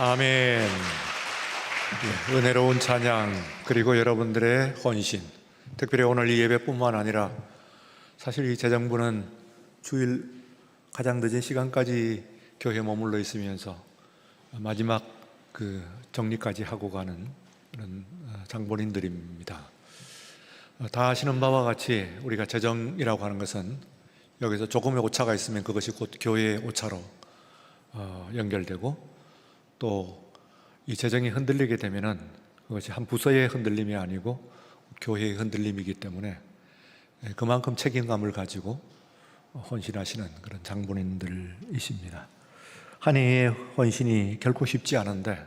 아멘. 은혜로운 찬양 그리고 여러분들의 헌신, 특별히 오늘 이 예배뿐만 아니라 사실 이 재정부는 주일 가장 늦은 시간까지 교회에 머물러 있으면서 마지막 정리까지 하고 가는 그런 장본인들입니다. 다 아시는 바와 같이 우리가 재정이라고 하는 것은 여기서 조금의 오차가 있으면 그것이 곧 교회의 오차로 연결되고, 또 이 재정이 흔들리게 되면은 그것이 한 부서의 흔들림이 아니고 교회의 흔들림이기 때문에 그만큼 책임감을 가지고 헌신하시는 그런 장본인들이십니다. 한 해의 헌신이 결코 쉽지 않은데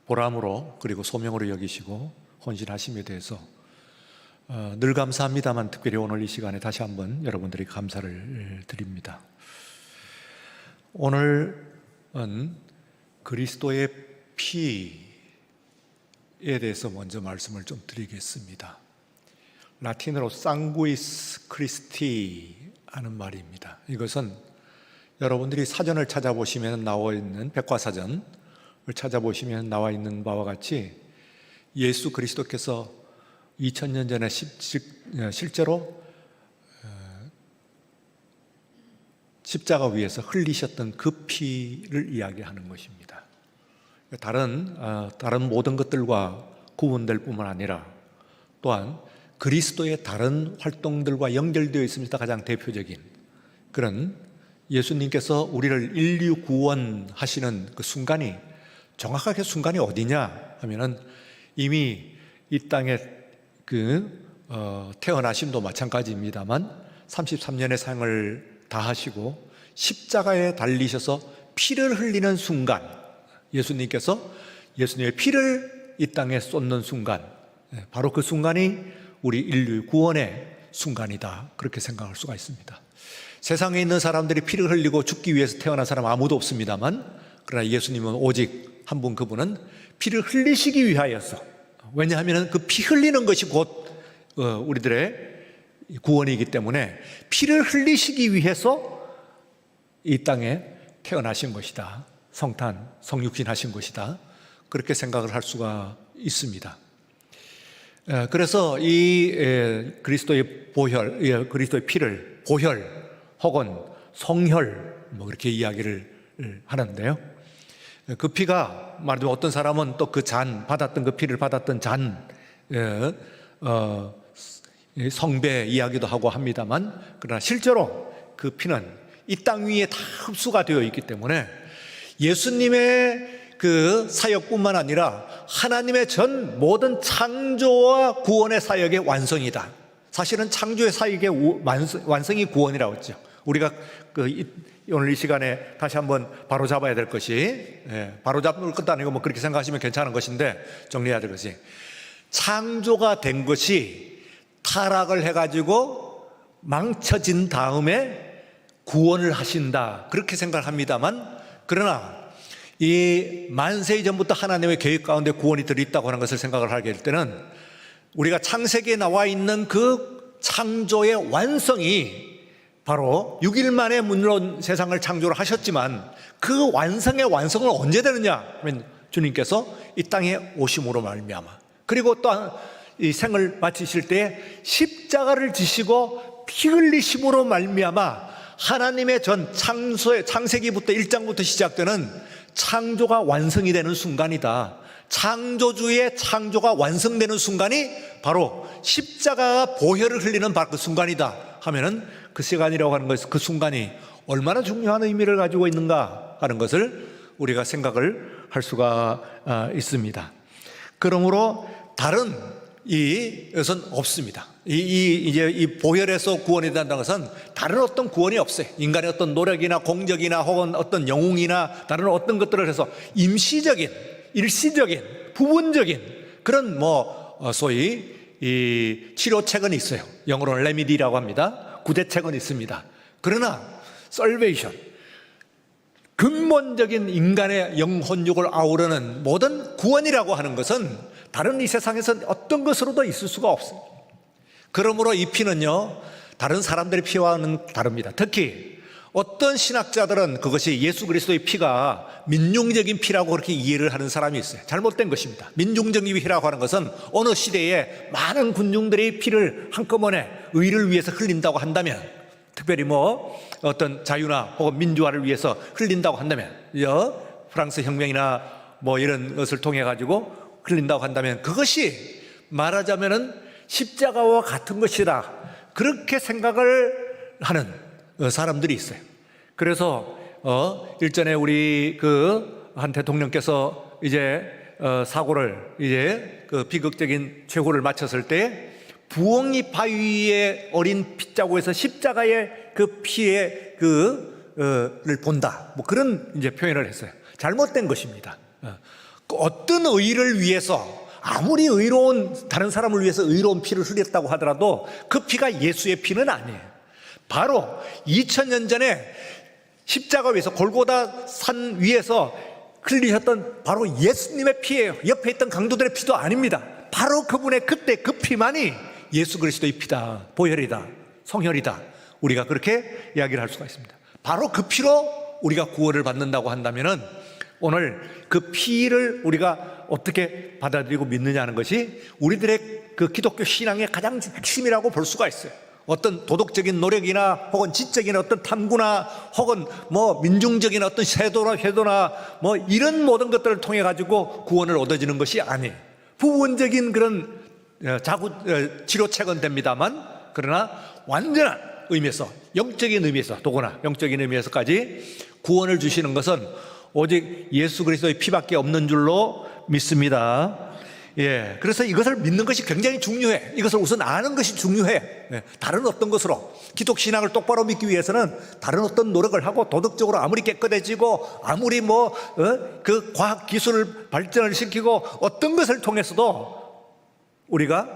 보람으로 그리고 소명으로 여기시고 헌신하심에 대해서 늘 감사합니다만, 특별히 오늘 이 시간에 다시 한번 여러분들이 감사를 드립니다. 오늘은 그리스도의 피에 대해서 먼저 말씀을 좀 드리겠습니다. 라틴어로 상구이스 크리스티 하는 말입니다. 이것은 여러분들이 사전을 찾아보시면 나와 있는, 백과사전을 찾아보시면 나와 있는 바와 같이 예수 그리스도께서 2000년 전에 실제로 십자가 위에서 흘리셨던 그 피를 이야기하는 것입니다. 다른 모든 것들과 구분될 뿐만 아니라 또한 그리스도의 다른 활동들과 연결되어 있습니다. 가장 대표적인 그런 예수님께서 우리를 인류 구원하시는 그 순간이, 정확하게 순간이 어디냐 하면은 이미 이 땅에 태어나심도 마찬가지입니다만 33년의 삶을 다 하시고 십자가에 달리셔서 피를 흘리는 순간, 예수님께서 예수님의 피를 이 땅에 쏟는 순간, 바로 그 순간이 우리 인류 구원의 순간이다, 그렇게 생각할 수가 있습니다. 세상에 있는 사람들이 피를 흘리고 죽기 위해서 태어난 사람 아무도 없습니다만, 그러나 예수님은 오직 한 분, 그분은 피를 흘리시기 위하여서, 왜냐하면 그 피 흘리는 것이 곧 우리들의 구원이기 때문에 피를 흘리시기 위해서 이 땅에 태어나신 것이다, 성육신 하신 것이다, 그렇게 생각을 할 수가 있습니다. 그래서 이 그리스도의 보혈, 그리스도의 피를 보혈 혹은 성혈 그렇게 이야기를 하는데요, 그 피가 말하자면 어떤 사람은 또 그 잔, 받았던 그 피를 받았던 잔, 성배 이야기도 하고 합니다만, 그러나 실제로 그 피는 이 땅 위에 다 흡수가 되어 있기 때문에 예수님의 그 사역뿐만 아니라 하나님의 전 모든 창조와 구원의 사역의 완성이다. 사실은 창조의 사역의 완성이 구원이라고 했죠. 우리가 오늘 이 시간에 다시 한번 바로잡아야 될 것이, 바로잡을 것도 아니고 그렇게 생각하시면 괜찮은 것인데 정리해야 될 것이, 창조가 된 것이 타락을 해가지고 망쳐진 다음에 구원을 하신다, 그렇게 생각을 합니다만, 그러나 이 만세 이전부터 하나님의 계획 가운데 구원이 들어있다고 하는 것을 생각을 하게 될 때는, 우리가 창세기에 나와 있는 그 창조의 완성이 바로 6일 만에 물론 세상을 창조를 하셨지만, 그 완성의 완성은 언제 되느냐 하면 주님께서 이 땅에 오심으로 말미암아, 그리고 또한 이 생을 마치실 때 십자가를 지시고 피 흘리심으로 말미암아 하나님의 전 창세기부터 1장부터 시작되는 창조가 완성이 되는 순간이다. 창조주의 창조가 완성되는 순간이 바로 십자가가 보혈을 흘리는 바로 그 순간이다 하면은, 그 시간이라고 하는 것은 그 순간이 얼마나 중요한 의미를 가지고 있는가 하는 것을 우리가 생각을 할 수가 있습니다. 그러므로 다른 이것은 없습니다. 이제 이 보혈에서 구원이 된다는 것은 다른 어떤 구원이 없어요. 인간의 어떤 노력이나 공적이나 혹은 어떤 영웅이나 다른 어떤 것들을 해서 임시적인, 일시적인, 부분적인 그런 소위 이 치료책은 있어요. 영어로는 레미디라고 합니다. 구제책은 있습니다. 그러나 salvation, 근본적인 인간의 영혼육을 아우르는 모든 구원이라고 하는 것은 다른 이 세상에서 어떤 것으로도 있을 수가 없습니다. 그러므로 이 피는요, 다른 사람들의 피와는 다릅니다. 특히 어떤 신학자들은 그것이 예수 그리스도의 피가 민중적인 피라고 그렇게 이해를 하는 사람이 있어요. 잘못된 것입니다. 민중적인 피라고 하는 것은 어느 시대에 많은 군중들의 피를 한꺼번에 의를 위해서 흘린다고 한다면, 특별히 뭐 어떤 자유나 혹은 민주화를 위해서 흘린다고 한다면, 프랑스 혁명이나 뭐 이런 것을 통해 가지고 흘린다고 한다면, 그것이 말하자면은 십자가와 같은 것이다, 그렇게 생각을 하는 사람들이 있어요. 그래서 일전에 우리 한 대통령께서 이제 사고를 이제 비극적인 최후를 마쳤을 때 부엉이 바위에 어린 핏자국에서 십자가의 그 피의 를 본다, 뭐 그런 이제 표현을 했어요. 잘못된 것입니다. 어떤 의를 위해서 아무리 다른 사람을 위해서 의로운 피를 흘렸다고 하더라도 그 피가 예수의 피는 아니에요. 바로 2000년 전에 십자가 위에서 골고다 산 위에서 흘리셨던 바로 예수님의 피예요. 옆에 있던 강도들의 피도 아닙니다. 바로 그분의 그때 그 피만이 예수 그리스도의 피다, 보혈이다, 성혈이다, 우리가 그렇게 이야기를 할 수가 있습니다. 바로 그 피로 우리가 구원을 받는다고 한다면은 오늘 그 피를 우리가 어떻게 받아들이고 믿느냐 하는 것이 우리들의 그 기독교 신앙의 가장 핵심이라고 볼 수가 있어요. 어떤 도덕적인 노력이나 혹은 지적인 어떤 탐구나 혹은 뭐 민중적인 어떤 세도나 뭐 이런 모든 것들을 통해 가지고 구원을 얻어지는 것이 아니에요. 부분적인 그런 치료책은 됩니다만, 그러나 완전한 의미에서, 영적인 의미에서, 더구나 영적인 의미에서까지 구원을 주시는 것은 오직 예수 그리스도의 피밖에 없는 줄로 믿습니다. 예, 그래서 이것을 믿는 것이 굉장히 중요해. 이것을 우선 아는 것이 중요해. 예, 다른 어떤 것으로 기독 신앙을 똑바로 믿기 위해서는 다른 어떤 노력을 하고 도덕적으로 아무리 깨끗해지고 아무리 그 과학 기술을 발전을 시키고 어떤 것을 통해서도 우리가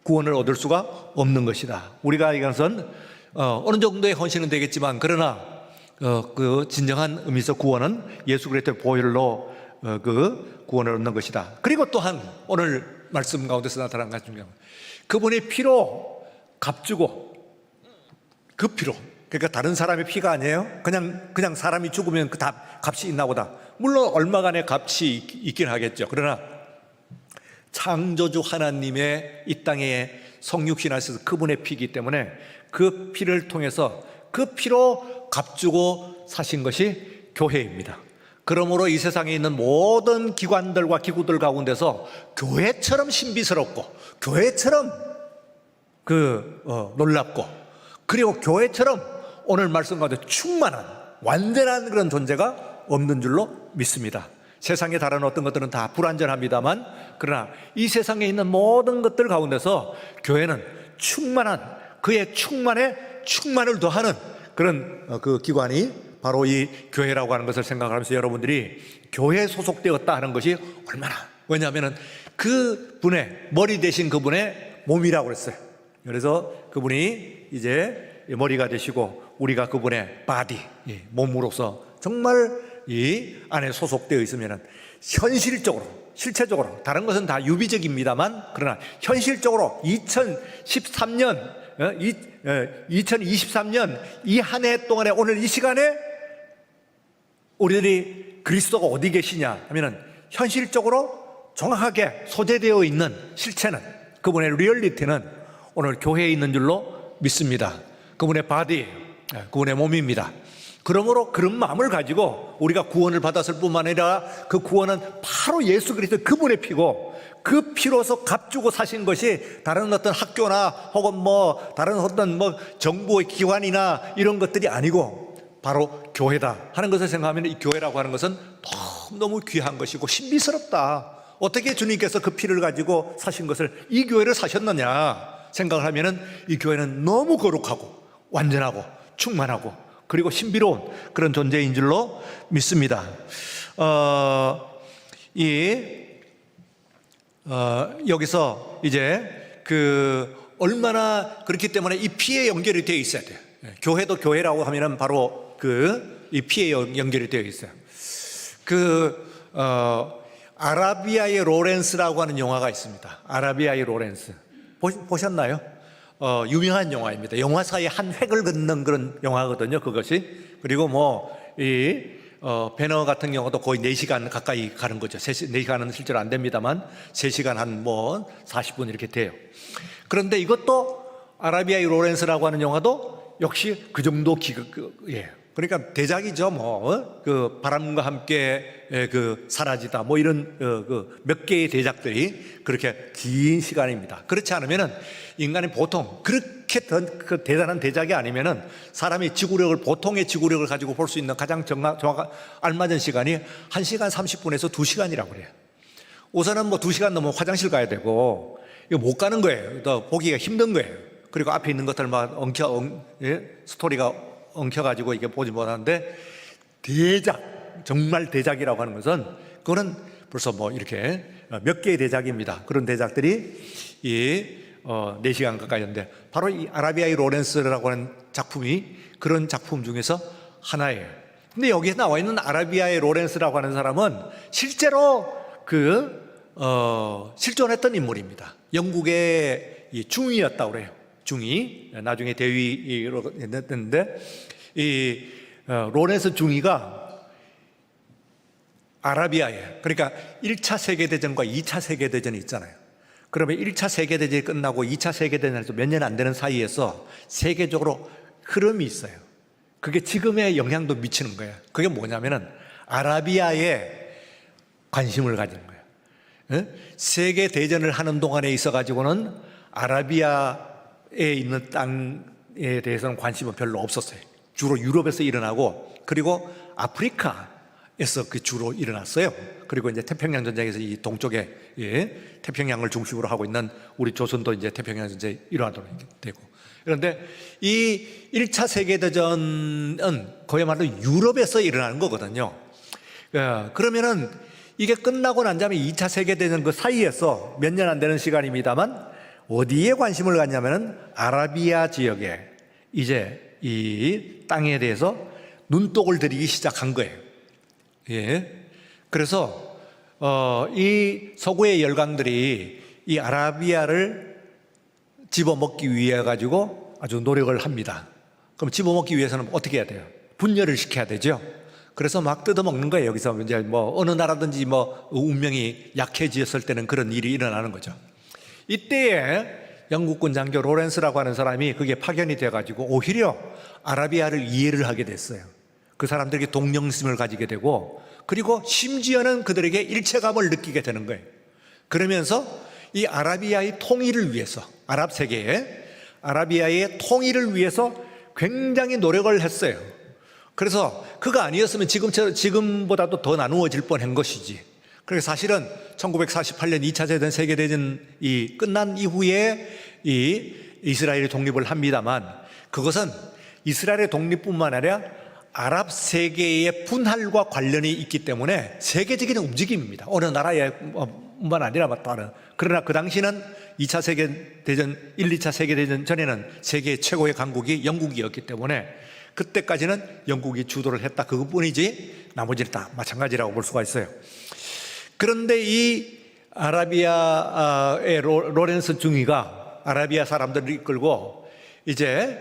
구원을 얻을 수가 없는 것이다. 우리가 이것은 어느 정도의 헌신은 되겠지만, 그러나 그 진정한 의미에서 구원은 예수 그리스도의 보혈로 그 구원을 얻는 것이다. 그리고 또한 오늘 말씀 가운데서 나타난 것 중에 그분의 피로 값주고, 그 피로, 그러니까 다른 사람의 피가 아니에요. 그냥 사람이 죽으면 그 값이 있나 보다. 물론 얼마간의 값이 있긴 하겠죠. 그러나 창조주 하나님의 이 땅에 성육신하셔서 그분의 피이기 때문에 그 피를 통해서 그 피로 값주고 사신 것이 교회입니다. 그러므로 이 세상에 있는 모든 기관들과 기구들 가운데서 교회처럼 신비스럽고, 교회처럼 놀랍고, 그리고 교회처럼 오늘 말씀 가운데 충만한 완전한 그런 존재가 없는 줄로 믿습니다. 세상의 다른 어떤 것들은 다 불완전합니다만, 그러나 이 세상에 있는 모든 것들 가운데서 교회는 충만한, 그의 충만을 더하는 그런 그 기관이 바로 이 교회라고 하는 것을 생각하면서 여러분들이 교회에 소속되었다 하는 것이 얼마나, 왜냐하면 그분의 머리 되신 그분의 몸이라고 그랬어요. 그래서 그분이 이제 머리가 되시고 우리가 그분의 바디, 몸으로서 정말 이 안에 소속되어 있으면 현실적으로, 실체적으로, 다른 것은 다 유비적입니다만, 그러나 현실적으로 2023년 이 한 해 동안에 오늘 이 시간에 우리들이 그리스도가 어디 계시냐 하면은 현실적으로 정확하게 소재되어 있는 실체는, 그분의 리얼리티는 오늘 교회에 있는 줄로 믿습니다. 그분의 바디, 그분의 몸입니다. 그러므로 그런 마음을 가지고 우리가 구원을 받았을 뿐만 아니라 그 구원은 바로 예수 그리스도 그분의 피고, 그 피로서 값주고 사신 것이 다른 어떤 학교나 혹은 뭐 다른 어떤 뭐 정부의 기관이나 이런 것들이 아니고 바로 교회다 하는 것을 생각하면, 이 교회라고 하는 것은 너무 귀한 것이고 신비스럽다. 어떻게 주님께서 그 피를 가지고 사신 것을, 이 교회를 사셨느냐 생각을 하면은 이 교회는 너무 거룩하고 완전하고 충만하고 그리고 신비로운 그런 존재인 줄로 믿습니다. 여기서 이제 얼마나 그렇기 때문에 이 피에 연결이 되어 있어야 돼요. 교회도 교회라고 하면은 바로 이 피에 연결이 되어 있어요. 아라비아의 로렌스라고 하는 영화가 있습니다. 아라비아의 로렌스. 보셨나요? 유명한 영화입니다. 영화사의 한 획을 긋는 그런 영화거든요, 그것이. 그리고 배너 같은 경우도 거의 4시간 가까이 가는 거죠. 4시간은 실제로 안 됩니다만 3시간 한 40분 이렇게 돼요. 그런데 이것도 아라비아의 로렌스라고 하는 영화도 역시 그 정도 예. 그러니까 대작이죠. 그 바람과 함께 사라지다 이런 몇 개의 대작들이 그렇게 긴 시간입니다. 그렇지 않으면은 인간이 보통 그렇게 그 대단한 대작이 아니면은 사람이 보통의 지구력을 가지고 볼 수 있는 가장 정확한 알맞은 시간이 1시간 30분에서 2시간이라고 그래요. 우선은 2시간 넘으면 화장실 가야 되고 이거 못 가는 거예요. 또 보기가 힘든 거예요. 그리고 앞에 있는 것들 스토리가 엉켜가지고 이게 보지 못하는데 정말 대작이라고 하는 것은 그거는 벌써 이렇게 몇 개의 대작입니다. 그런 대작들이 4시간 가까이 했는데 바로 이 아라비아의 로렌스라고 하는 작품이 그런 작품 중에서 하나예요. 근데 여기에 나와 있는 아라비아의 로렌스라고 하는 사람은 실제로 실존했던 인물입니다. 영국의 중위였다고 그래요. 중위, 나중에 대위로 됐는데 로렌스 중위가 아라비아에, 그러니까 1차 세계대전과 2차 세계대전이 있잖아요. 그러면 1차 세계대전이 끝나고 2차 세계대전에서 몇 년 안 되는 사이에서 세계적으로 흐름이 있어요. 그게 지금의 영향도 미치는 거예요. 그게 뭐냐면은 아라비아에 관심을 가지는 거예요. 세계대전을 하는 동안에 있어가지고는 아라비아에 있는 땅에 대해서는 관심은 별로 없었어요. 주로 유럽에서 일어나고, 그리고 아프리카에서 주로 일어났어요. 그리고 이제 태평양 전쟁에서 이 동쪽에 태평양을 중심으로 하고 있는 우리 조선도 이제 태평양 전쟁이 일어나도록 되고. 그런데 이 1차 세계대전은 그야말로 유럽에서 일어나는 거거든요. 그러면은 이게 끝나고 난 다음에 2차 세계대전 그 사이에서 몇 년 안 되는 시간입니다만 어디에 관심을 갖냐면은 아라비아 지역에 이제 이 땅에 대해서 눈독을 들이기 시작한 거예요. 그래서 이 서구의 열강들이 이 아라비아를 집어먹기 위해 가지고 아주 노력을 합니다. 그럼 집어먹기 위해서는 어떻게 해야 돼요? 분열을 시켜야 되죠. 그래서 막 뜯어먹는 거예요. 여기서 이제 어느 나라든지 운명이 약해졌을 때는 그런 일이 일어나는 거죠. 이때에 영국군 장교 로렌스라고 하는 사람이 그게 파견이 돼가지고 오히려 아라비아를 이해를 하게 됐어요. 그 사람들에게 동정심을 가지게 되고, 그리고 심지어는 그들에게 일체감을 느끼게 되는 거예요. 그러면서 이 아라비아의 통일을 위해서, 아랍 세계에 아라비아의 통일을 위해서 굉장히 노력을 했어요. 그래서 그거 아니었으면 지금보다도 더 나누어질 뻔한 것이지. 그래서 사실은 1948년 2차 세계대전이 끝난 이후에 이 이스라엘이 독립을 합니다만, 그것은 이스라엘의 독립뿐만 아니라 아랍 세계의 분할과 관련이 있기 때문에 세계적인 움직임입니다. 어느 나라에뿐만 아니라 다른. 그러나 그 당시는 2차 세계대전, 2차 세계대전 전에는 세계 최고의 강국이 영국이었기 때문에 그때까지는 영국이 주도를 했다, 그것뿐이지 나머지는 다 마찬가지라고 볼 수가 있어요. 그런데 이 아라비아의 로렌스 중위가 아라비아 사람들을 이끌고 이제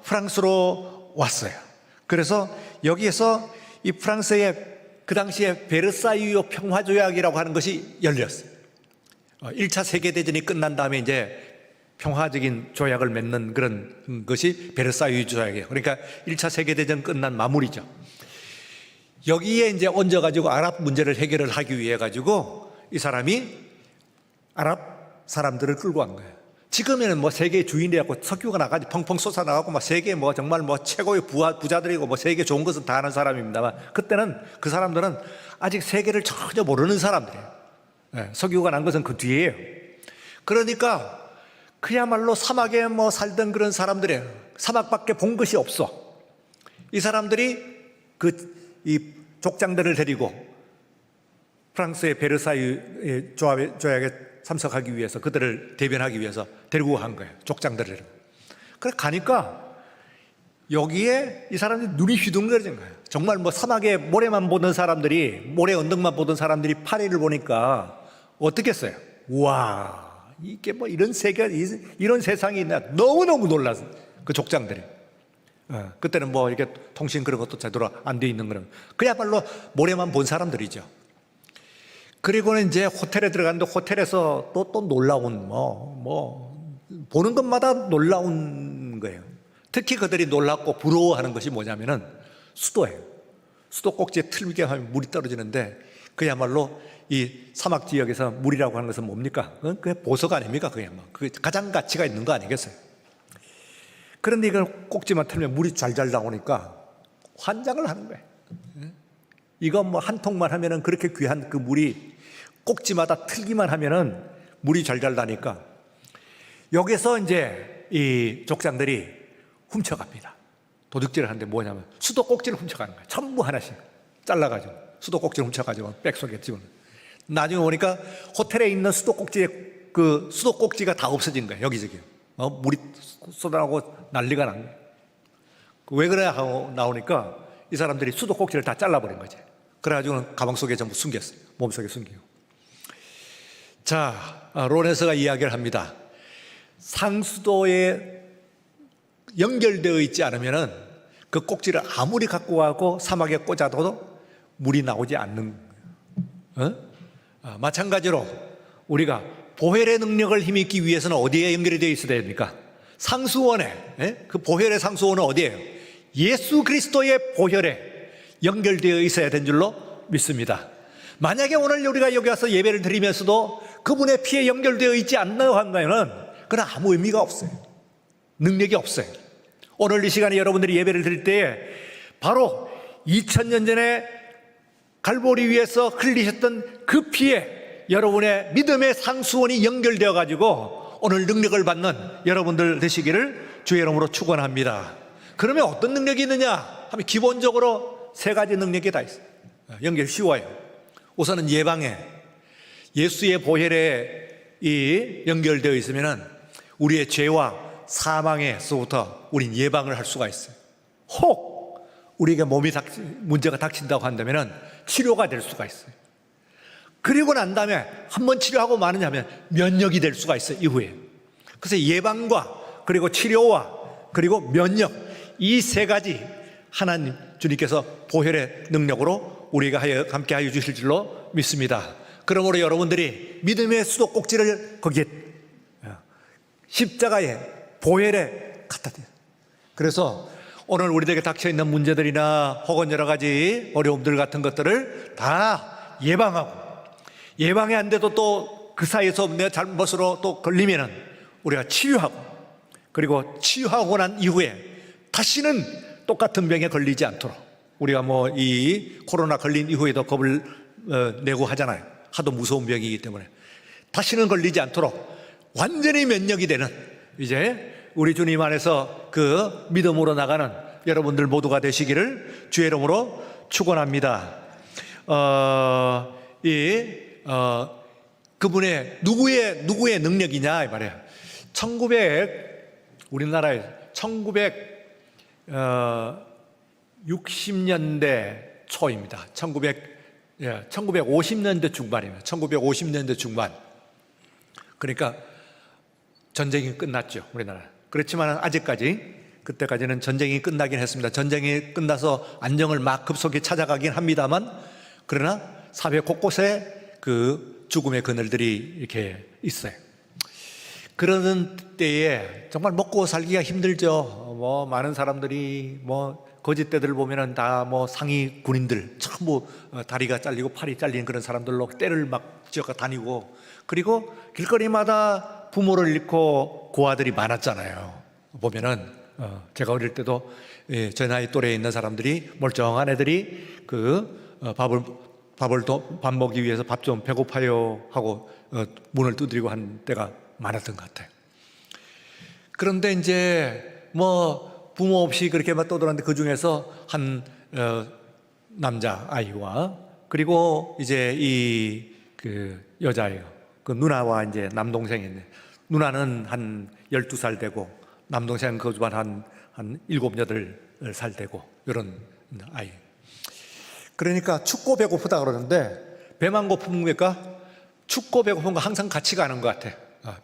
프랑스로 왔어요. 그래서 여기에서 이 프랑스의 그 당시에 베르사유 평화조약이라고 하는 것이 열렸어요. 1차 세계대전이 끝난 다음에 이제 평화적인 조약을 맺는 그런 것이 베르사유 조약이에요. 그러니까 1차 세계대전 끝난 마무리죠. 여기에 이제 얹어가지고 아랍 문제를 해결을 하기 위해 가지고 이 사람이 아랍 사람들을 끌고 간 거예요. 지금에는 세계 주인이라고 석유가 나가지 펑펑 솟아나가고 세계 정말 최고의 부자들이고 세계 좋은 것은 다 아는 사람입니다만, 그때는 그 사람들은 아직 세계를 전혀 모르는 사람들이에요. 석유가 난 것은 그 뒤에요. 그러니까 그야말로 사막에 살던 그런 사람들이에요. 사막밖에 본 것이 없어. 이 사람들이 이 족장들을 데리고 프랑스의 베르사유 조약에 참석하기 위해서, 그들을 대변하기 위해서 데리고 간 거예요. 족장들을 데리고. 그래 가니까 여기에 이 사람들이 눈이 휘둥그레진 거예요. 정말 사막에 모래만 보던 사람들이, 모래 언덕만 보던 사람들이 파리를 보니까 어떻겠어요? 우와, 이게 뭐 이런 세계, 이런 세상이 있나. 너무너무 놀랐어. 그 족장들이. 그때는 뭐 이렇게 통신 그런 것도 제대로 안 돼 있는 거는 그야말로 모래만 본 사람들이죠. 그리고는 이제 호텔에 들어갔는데 호텔에서 또 놀라운 보는 것마다 놀라운 거예요. 특히 그들이 놀랍고 부러워하는 것이 뭐냐면은 수도예요. 수도 꼭지에 틀게 하면 물이 떨어지는데 그야말로 이 사막 지역에서 물이라고 하는 것은 뭡니까? 그게 보석 아닙니까? 그게 가장 가치가 있는 거 아니겠어요? 그런데 이걸 꼭지만 틀면 물이 잘잘 나오니까 환장을 하는 거예요. 이거 뭐 한 통만 하면은 그렇게 귀한 그 물이 꼭지마다 틀기만 하면은 물이 잘잘 나니까 여기서 이제 이 족장들이 훔쳐갑니다. 도둑질을 하는데 뭐냐면 수도 꼭지를 훔쳐가는 거예요. 전부 하나씩 잘라가지고 수도 꼭지를 훔쳐가지고 백속에 집어넣어요. 나중에 보니까 호텔에 있는 수도 꼭지에 그 수도 꼭지가 다 없어진 거예요. 여기저기 물이 쏟아나고 난리가 난 거예요. 왜 그래 하고 나오니까 이 사람들이 수도 꼭지를 다 잘라버린 거지. 그래가지고는 가방 속에 전부 숨겼어요. 몸속에 숨기고. 자, 로렌스가 이야기를 합니다. 상수도에 연결되어 있지 않으면은 그 꼭지를 아무리 갖고 가고 사막에 꽂아도 물이 나오지 않는 거예요. 마찬가지로 우리가 보혈의 능력을 힘입기 위해서는 어디에 연결이 되어 있어야 됩니까? 상수원에. 그 보혈의 상수원은 어디예요? 예수 그리스도의 보혈에 연결되어 있어야 된 줄로 믿습니다. 만약에 오늘 우리가 여기 와서 예배를 드리면서도 그분의 피에 연결되어 있지 않나요? 한다면은 그건 아무 의미가 없어요. 능력이 없어요. 오늘 이 시간에 여러분들이 예배를 드릴 때에 바로 2000년 전에 갈보리 위에서 흘리셨던 그 피에 여러분의 믿음의 상수원이 연결되어 가지고 오늘 능력을 받는 여러분들 되시기를 주의 이름으로 축원합니다. 그러면 어떤 능력이 있느냐 하면 기본적으로 세 가지 능력이 다 있어요. 연결 쉬워요. 우선은 예방에 예수의 보혈에 이 연결되어 있으면은 우리의 죄와 사망에서부터 우린 예방을 할 수가 있어요. 혹 우리에게 문제가 닥친다고 한다면은 치료가 될 수가 있어요. 그리고 난 다음에 한번 치료하고 마느냐 하면 면역이 될 수가 있어요. 이후에. 그래서 예방과 그리고 치료와 그리고 면역 이 세 가지 하나님 주님께서 보혈의 능력으로 우리가 함께 하여 주실 줄로 믿습니다. 그러므로 여러분들이 믿음의 수도 꼭지를 거기에 십자가에 보혈에 갖다 대요. 그래서 오늘 우리들에게 닥쳐있는 문제들이나 혹은 여러 가지 어려움들 같은 것들을 다 예방이 안 돼도 또 그 사이에서 내 잘못으로 또 걸리면은 우리가 치유하고 그리고 치유하고 난 이후에 다시는 똑같은 병에 걸리지 않도록 우리가 뭐 이 코로나 걸린 이후에도 겁을 내고 하잖아요. 하도 무서운 병이기 때문에 다시는 걸리지 않도록 완전히 면역이 되는 이제 우리 주님 안에서 그 믿음으로 나가는 여러분들 모두가 되시기를 주의 이름으로 축원합니다. 그분의 누구의 능력이냐 이 말이에요. 우리나라에 1960년대 초입니다. 1950년대 중반입니다. 1950년대 중반. 그러니까 전쟁이 끝났죠, 우리나라. 그렇지만 아직까지 그때까지는 전쟁이 끝나긴 했습니다. 전쟁이 끝나서 안정을 막 급속히 찾아가긴 합니다만 그러나 사회 곳곳에 그 죽음의 그늘들이 이렇게 있어요. 그러는 때에 정말 먹고 살기가 힘들죠. 뭐 많은 사람들이 뭐 거짓대들 보면은 다 뭐 상위 군인들 전부 다리가 잘리고 팔이 잘리는 그런 사람들로 때를 막 지어가 다니고 그리고 길거리마다 부모를 잃고 고아들이 많았잖아요. 보면은 제가 어릴 때도 저 나이 또래에 있는 사람들이 멀쩡한 애들이 그 밥 먹기 위해서 밥 좀 배고파요 하고 문을 두드리고 한 때가 많았던 것 같아요. 그런데 이제 뭐 부모 없이 그렇게 막 떠돌았는데 그 중에서 한 남자 아이와 그리고 이제 그 여자예요. 그 누나와 이제 남동생이 있네. 누나는 한 12살 되고 남동생은 그 주반 한 7, 8살 되고 이런 아이. 그러니까 춥고 배고프다 그러는데 배만 고픈니까 춥고 배고픈 거 항상 같이 가는 것 같아.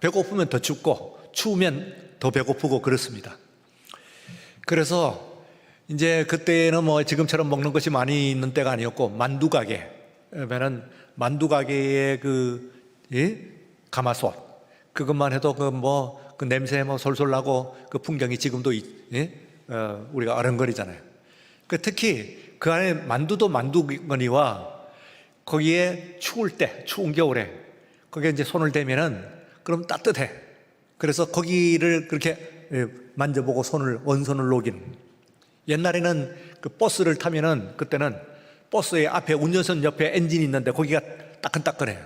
배고프면 더 춥고 추우면 더 배고프고 그렇습니다. 그래서 이제 그때는 뭐 지금처럼 먹는 것이 많이 있는 때가 아니었고 만두 가게면은 만두 가게의 가마솥 그것만 해도 그 냄새 솔솔 나고 그 풍경이 지금도 우리가 아른거리잖아요. 특히 그 안에 만두도 만두거니와 거기에 추운 겨울에 거기에 이제 손을 대면은 그럼 따뜻해. 그래서 거기를 그렇게 만져보고 원손을 녹이는. 옛날에는 그 버스를 타면은 그때는 버스의 앞에 운전석 옆에 엔진이 있는데 거기가 따끈따끈해요.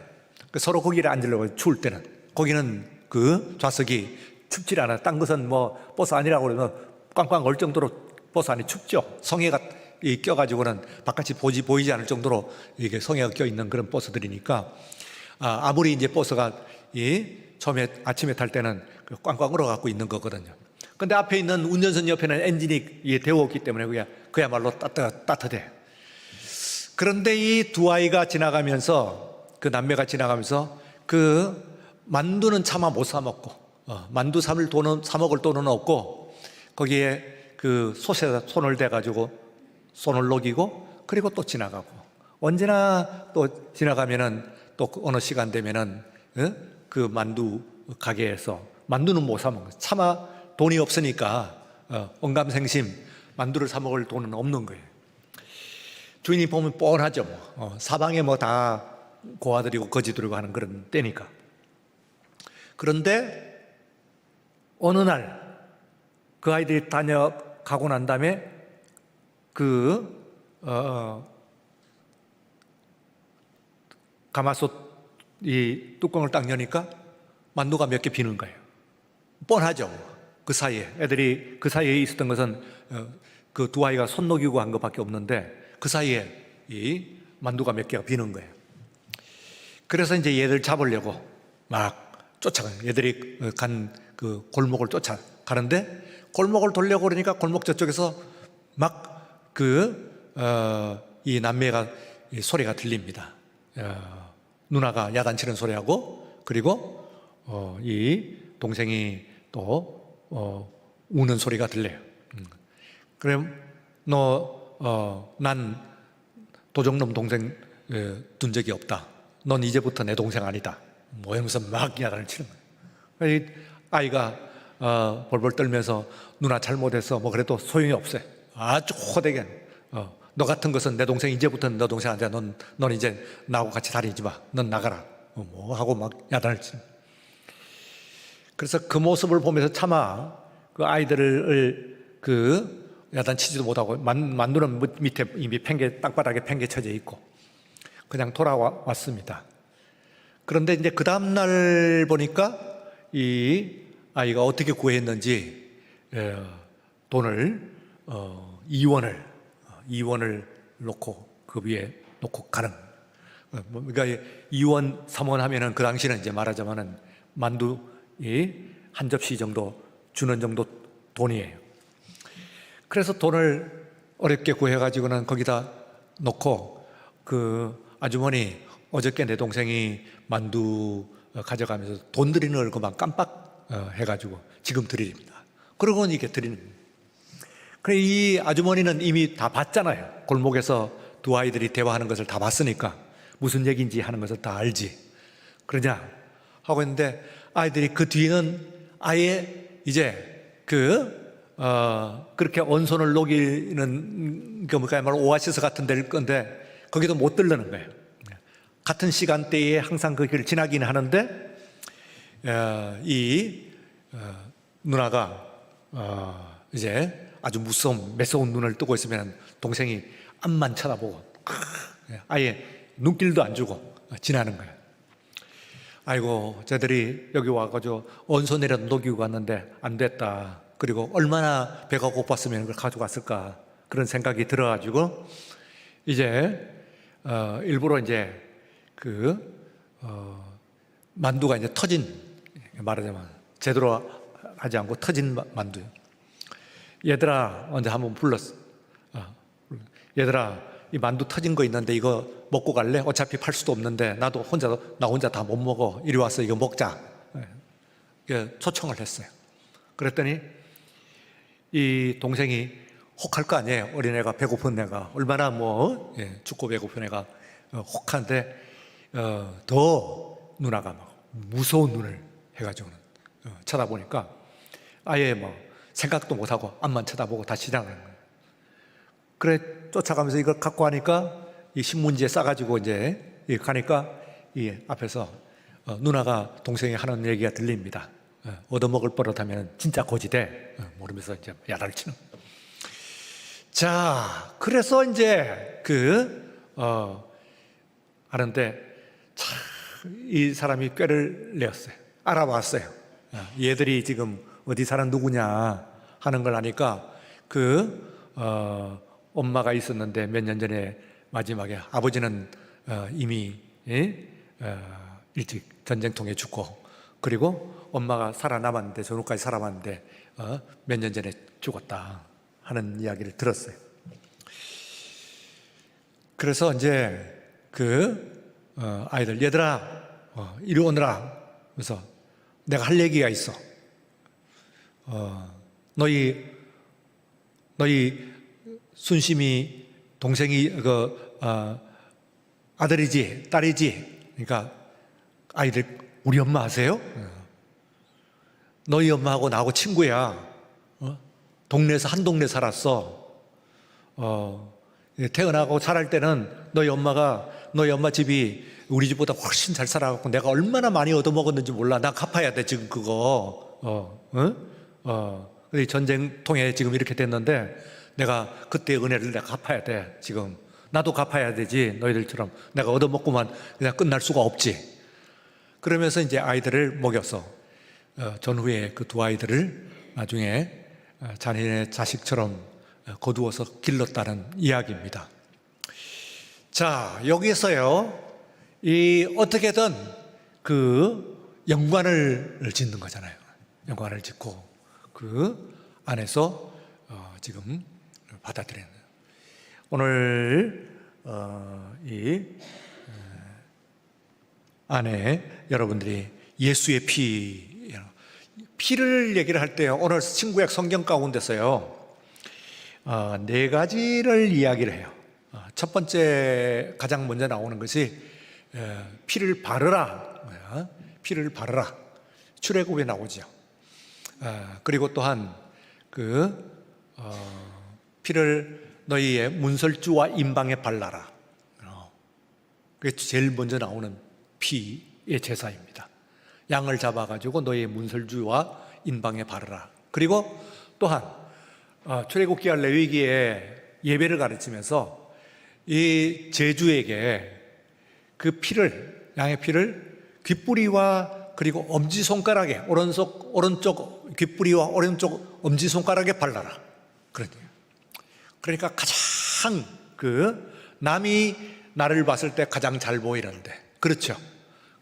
서로 거기를 앉으려고 추울 때는 거기는 그 좌석이 춥질 않아요. 딴 것은 뭐 버스 아니라고 그러면 꽝꽝 얼 정도로 버스 안이 춥죠. 성에가 껴가지고는 바깥이 보이지 않을 정도로 이게 성에가 껴 있는 그런 버스들이니까 아무리 이제 버스가 처음에 아침에 탈 때는 꽝꽝 얼어갖고 있는 거거든요. 근데 앞에 있는 운전석 옆에는 엔진이 데워있기 때문에 그야말로 따뜻해. 그런데 이 두 아이가 지나가면서 그 남매가 지나가면서 그 만두는 차마 못 사 먹고 만두 사 먹을 돈은 없고 거기에 그 솥에다 손을 대가지고 손을 녹이고 그리고 또 지나가고 언제나 또 지나가면은 또 어느 시간 되면은 그 만두 가게에서 만두는 못 사 먹는 차마 돈이 없으니까 언감생심 만두를 사 먹을 돈은 없는 거예요. 주인이 보면 뻔하죠. 사방에 다 고아들이고 거지들이고 하는 그런 때니까. 그런데 어느 날 그 아이들이 다녀가고 난 다음에 가마솥 이 뚜껑을 딱 여니까 만두가 몇 개 비는 거예요. 뻔하죠. 그 사이에 애들이 그 사이에 있었던 것은 그 두 아이가 손 녹이고 한 것밖에 없는데 그 사이에 이 만두가 몇 개가 비는 거예요. 그래서 이제 얘들 잡으려고 막 쫓아가요. 얘들이 간 그 골목을 쫓아가는데 골목을 돌려고 그러니까 골목 저쪽에서 막 이 남매가 소리가 들립니다. 누나가 야단치는 소리하고 그리고 이 동생이 또 우는 소리가 들려요. 그럼 난 도적놈 동생 둔 적이 없다. 넌 이제부터 내 동생 아니다. 뭐 이러면서 막 야단을 치는 거예요. 아이가 벌벌 떨면서 누나 잘못했어. 뭐 그래도 소용이 없어요. 아주 호되게 너 같은 것은 내 동생 이제부터는 너 동생 아니야. 넌 이제 나하고 같이 다니지 마. 넌 나가라. 뭐 하고 막 야단을 치는. 그래서 그 모습을 보면서 차마 그 아이들을 야단치지도 못하고 만두는 밑에 이미 땅바닥에 팽개쳐져 있고 그냥 돌아왔습니다. 그런데 이제 그 다음날 보니까 이 아이가 어떻게 구했는지 돈을 2원을 놓고 그 위에 놓고 가는. 그러니까 2원, 3원 하면은 그 당시는 이제 말하자면은 만두 한 접시 정도 주는 정도 돈이에요. 그래서 돈을 어렵게 구해가지고는 거기다 놓고 그 아주머니 어저께 내 동생이 만두 가져가면서 돈 드리는 얼굴만 깜빡 해가지고 지금 드립니다. 그러고는 이게 드리는. 그래 이 아주머니는 이미 다 봤잖아요. 골목에서 두 아이들이 대화하는 것을 다 봤으니까 무슨 얘기인지 하는 것을 다 알지. 그러냐 하고 있는데 아이들이 그 뒤에는 아예 이제 그렇게 온손을 녹이는 그야말로 오아시스 같은 데일 건데 거기도 못 들르는 거예요. 같은 시간대에 항상 그 길을 지나긴 하는데 이 누나가 이제 아주 매서운 눈을 뜨고 있으면 동생이 앞만 쳐다보고 아예 눈길도 안 주고 지나는 거예요. 아이고 저들이 여기 와가지고 온손이라도 녹이고 갔는데 안 됐다. 그리고 얼마나 배가 고팠으면 그걸 가져갔을까 그런 생각이 들어가지고 이제 일부러 이제 만두가 이제 터진, 말하자면 제대로 하지 않고 터진 만두요. 얘들아 언제 한번 불렀어. 얘들아 이 만두 터진 거 있는데 이거 먹고 갈래? 어차피 팔 수도 없는데 나 혼자 다 못 먹어. 이리 와서 이거 먹자. 초청을 했어요. 그랬더니 이 동생이 혹할 거 아니에요. 어린애가, 배고픈 애가 얼마나 춥고 배고픈 애가 혹한데 더 누나가 막 무서운 눈을 해가지고는 쳐다보니까 아예 생각도 못하고 앞만 쳐다보고 다시 지나가는 거예요. 그래 쫓아가면서 이걸 갖고 가니까 이 신문지에 싸가지고 이제 가니까 이 앞에서 누나가 동생이 하는 얘기가 들립니다. 얻어먹을 버릇하면 진짜 고지대 모르면서 이제 야단을 치는. 자, 그래서 이제 하는데 참 이 사람이 꾀를 내었어요. 알아봤어요. 얘들이 지금 어디 사는 누구냐 하는 걸 아니까 엄마가 있었는데 몇 년 전에 마지막에 아버지는 이미 일찍 전쟁통에 죽고, 그리고 엄마가 살아남았는데 전후까지 살아남았는데 몇 년 전에 죽었다 하는 이야기를 들었어요. 그래서 이제 아이들, 얘들아 이리 오너라. 그래서 내가 할 얘기가 있어. 너희 순심이 동생이 아들이지 딸이지? 그러니까 아이들, 우리 엄마 아세요? 너희 엄마하고 나하고 친구야. 동네에서 한 동네 살았어. 태어나고 자랄 때는 너희 엄마 집이 우리 집보다 훨씬 잘 살아갖고 내가 얼마나 많이 얻어먹었는지 몰라. 나 갚아야 돼 지금 그거. 전쟁통에 지금 이렇게 됐는데 내가 그때 은혜를 내가 갚아야 돼. 지금 나도 갚아야 되지. 너희들처럼 내가 얻어먹고만 그냥 끝날 수가 없지. 그러면서 이제 아이들을 먹여서 전후에 그 두 아이들을 나중에 자신의 자식처럼 거두어서 길렀다는 이야기입니다. 자, 여기에서요, 어떻게든 연관을 짓는 거잖아요. 연관을 짓고 그 안에서 지금 받아들이는. 오늘 이 안에 여러분들이 예수의 피를 얘기를 할 때요, 오늘 신구약 성경 가운데서요 4가지를 이야기를 해요. 첫 번째 가장 먼저 나오는 것이 피를 바르라. 피를 바르라. 출애굽에 나오죠. 그리고 또한 피를 너희의 문설주와 임방에 발라라. 그게 제일 먼저 나오는 피의 제사입니다. 양을 잡아가지고 너희의 문설주와 임방에 바르라. 그리고 또한 출애굽기와 레위기에 예배를 가르치면서 이 제주에게 그 피를, 양의 피를 귓뿌리와 그리고 엄지손가락에, 오른쪽 귓뿌리와 오른쪽 엄지손가락에 발라라. 그러니까 가장 남이 나를 봤을 때 가장 잘 보이는데, 그렇죠.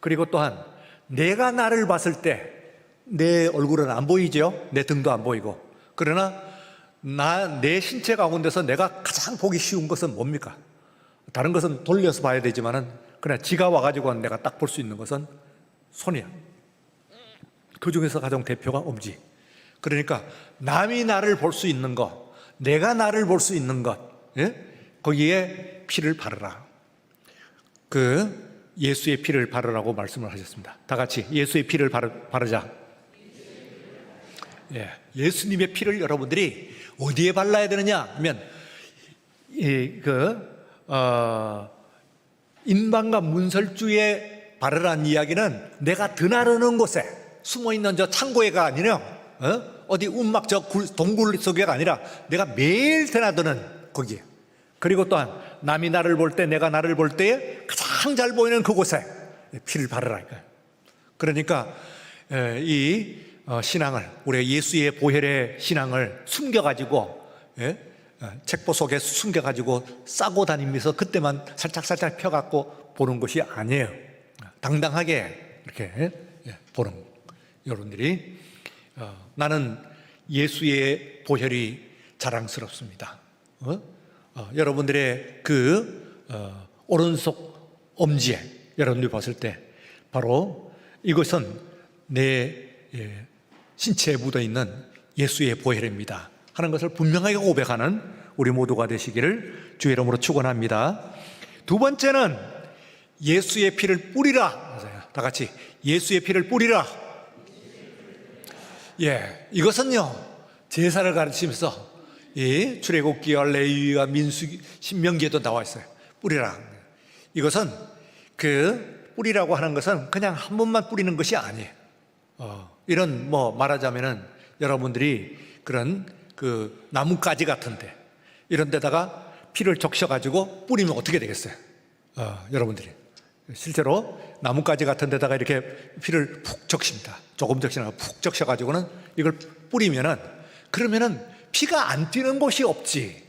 그리고 또한 내가 나를 봤을 때 내 얼굴은 안 보이죠. 내 등도 안 보이고. 그러나 내 신체 가운데서 내가 가장 보기 쉬운 것은 뭡니까? 다른 것은 돌려서 봐야 되지만은 그냥 지가 와가지고 내가 딱 볼 수 있는 것은 손이야. 그 중에서 가장 대표가 엄지. 그러니까 남이 나를 볼 수 있는 것, 내가 나를 볼 수 있는 것, 거기에 피를 바르라. 예수의 피를 바르라고 말씀을 하셨습니다. 다 같이 예수의 피를 바르자. 예수님의 피를 여러분들이 어디에 발라야 되느냐 하면 임방과 문설주에 바르라는 이야기는 내가 드나르는 곳에 숨어있는 저 창고에가 아니라 어디 움막 저 동굴 속에가 아니라 내가 매일 드나드는 거기에. 그리고 또한 남이 나를 볼 때, 내가 나를 볼 때에 가장 잘 보이는 그곳에 피를 바르라니까요. 그러니까 이 신앙을, 우리가 예수의 보혈의 신앙을 숨겨가지고 책보 속에 숨겨가지고 싸고 다니면서 그때만 살짝 펴갖고 보는 것이 아니에요. 당당하게 이렇게 보는 여러분들이 나는 예수의 보혈이 자랑스럽습니다. 여러분들의 오른손 엄지에 여러분들이 봤을 때 바로 이것은 내 신체에 묻어있는 예수의 보혈입니다 하는 것을 분명하게 고백하는 우리 모두가 되시기를 주의 이름으로 축원합니다. 두 번째는 예수의 피를 뿌리라. 다 같이 예수의 피를 뿌리라. 이것은요 제사를 가르치면서 출애굽기와 레위기와 민수기, 신명기에도 나와 있어요. 뿌리라. 이것은 그 뿌리라고 하는 것은 그냥 한 번만 뿌리는 것이 아니에요. 이런 말하자면은 여러분들이 그런 그 나뭇가지 같은데 이런 데다가 피를 적셔가지고 뿌리면 어떻게 되겠어요? 여러분들이 실제로 나뭇가지 같은 데다가 이렇게 피를 푹 적십니다. 조금 적시나 푹 적셔가지고는 이걸 뿌리면은 그러면은 피가 안 튀는 곳이 없지.